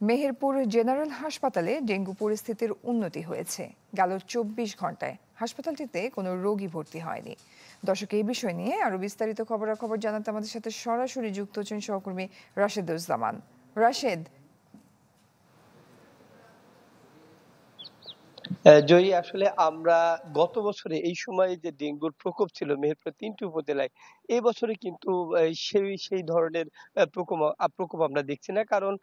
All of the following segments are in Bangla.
মেহেরপুর জেনারেল হাসপাতালে ডেঙ্গু পরিস্থিতির উন্নতি হয়েছে। গেল ২৪ ঘন্টায় হাসপাতালটিতে কোনো রোগী ভর্তি হয়নি। দর্শক, এই বিষয় নিয়ে আরো বিস্তারিত খবরাখবর জানাতে আমাদের সাথে সরাসরি যুক্ত হচ্ছেন সহকর্মী রাশেদুজ্জামান। রাশেদ, জয়ী, আসলে আমরা গত বছরে এই সময়ে যে ডেঙ্গুর প্রকোপ ছিল মেহেরপুরের ৩টি উপজেলায়, এই বছরে কিন্তু সেই ধরনের প্রকোপ আমরা দেখছি না। কারণ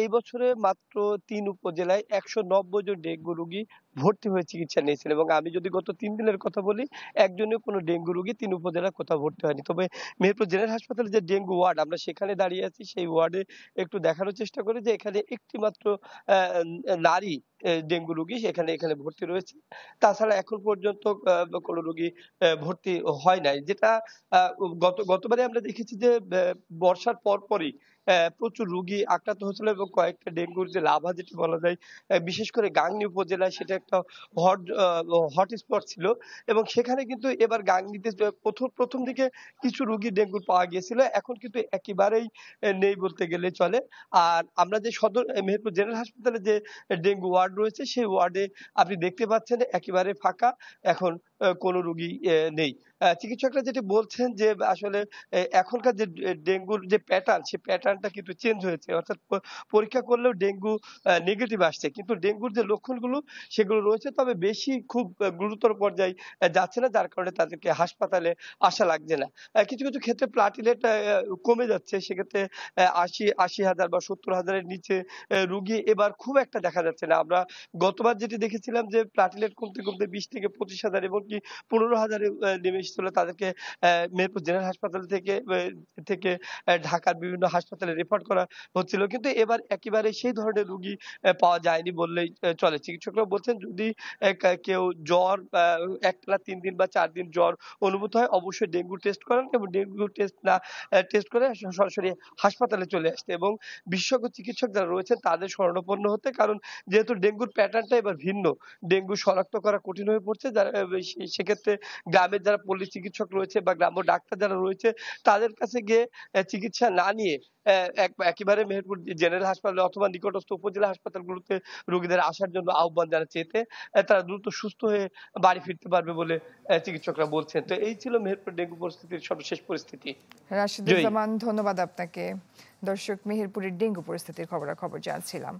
এই বছরে মাত্র ৩ উপজেলায় ১৯০ জন ডেঙ্গু রোগী ভর্তি হয়ে চিকিৎসা নিয়েছেন, এবং আমি যদি গত ৩ দিনের কথা বলি, একজনের কোনো ডেঙ্গু রোগী ৩ উপজেলায় কোথাও ভর্তি হয়নি। তবে মেহেরপুর জেনারেল হাসপাতালে যে ডেঙ্গু ওয়ার্ড, আমরা সেখানে দাঁড়িয়ে আছি, সেই ওয়ার্ডে একটু দেখানোর চেষ্টা করি যে এখানে একটি মাত্র নারী ডেঙ্গু রোগী এখানে ভর্তি রয়েছে। তাছাড়া এখন পর্যন্ত কোনো রোগী ভর্তি হয় নাই। যেটা আ গতবারে আমরা দেখেছি যে বর্ষার পরপরই প্রচুর রোগী আক্রান্ত হয়েছিল, এবং কয়েকটা ডেঙ্গুর যে লাভা যেটি বলা যায়, বিশেষ করে গাংনী উপজেলায় সেটা একটা হটস্পট ছিল, এবং সেখানে কিন্তু এবার গাংনীতে প্রথম দিকে কিছু রোগী ডেঙ্গুর পাওয়া গিয়েছিল। এখন কিন্তু একেবারেই নেই বলতে গেলে চলে। আর আমরা যে সদর মেহেরপুর জেনারেল হাসপাতালে যে ডেঙ্গু ওয়ার্ড রয়েছে, সেই ওয়ার্ডে আপনি দেখতে পাচ্ছেন একেবারে ফাঁকা। এখন কোনো রোগী নেই। চিকিৎসকরা যেটি বলছেন যে আসলে এখনকার যে ডেঙ্গুর যে প্যাটার্ন, সেই প্যাটার্নটা কিন্তু চেঞ্জ হয়েছে। অর্থাৎ পরীক্ষা করলেও ডেঙ্গু নেগেটিভ আসছে। কিন্তু ডেঙ্গুর যে লক্ষণগুলো সেগুলো রয়েছে, তবে বেশি খুব গুরুতর পর্যায়ে যাচ্ছে না, যার কারণে তাদেরকে হাসপাতালে আসা লাগছে না। কিছু ক্ষেত্রে প্লাটিলেট কমে যাচ্ছে। সেক্ষেত্রে ৮০,০০০ বা ৭০,০০০ এর নিচে রোগী এবার খুব একটা দেখা যাচ্ছে না। আমরা গতবার যেটি দেখেছিলাম যে প্লাটিলেট কমতে ২০ থেকে ২৫,০০০ এবং কি ১৫,০০০ এ নেমে এসেছিল। তাদেরকে মেহেরপুর জেনারেল হাসপাতাল থেকে ঢাকার বিভিন্ন হাসপাতালে রেফার করা হচ্ছিল। কিন্তু এবার একেবারে সেই ধরনের রোগী পাওয়া যায়নি বললেই চলে। চিকিৎসকরা বলছেন, যদি কেউ জ্বর, একটানা ৩ দিন বা ৪ দিন জ্বর অনুভূত হয়, অবশ্যই ডেঙ্গু টেস্ট করান, এবং ডেঙ্গু টেস্ট করে সরাসরি হাসপাতালে চলে আসতে, এবং বিশেষজ্ঞ চিকিৎসক যারা রয়েছেন তাদের শরণাপন্ন হতে। কারণ যেহেতু ডেঙ্গুর প্যাটার্নটা এবার ভিন্ন, ডেঙ্গু শনাক্ত করা কঠিন হয়ে পড়ছে। যারা সেক্ষেত্রে গ্রামের যারা পল্লী চিকিৎসক রয়েছে বা গ্রাম্য ডাক্তার যারা রয়েছে, তাদের কাছে গিয়ে চিকিৎসা না নিয়ে একেবারে মেহেরপুর জেনারেল হাসপাতালে অথবা নিকটস্থ উপজেলা হাসপাতালগুলোতে রোগীদের আসার জন্য আহ্বান জানাচ্ছে। এতে তারা দ্রুত সুস্থ হয়ে বাড়ি ফিরতে পারবে বলে চিকিৎসকরা বলছেন। তো এই ছিল মেহেরপুর ডেঙ্গু পরিস্থিতির সর্বশেষ পরিস্থিতি। জয়ী, রাশেদুজ্জামান, ধন্যবাদ আপনাকে। দর্শক, মেহেরপুরের ডেঙ্গু পরিস্থিতির খবরাখবর জানছিলাম।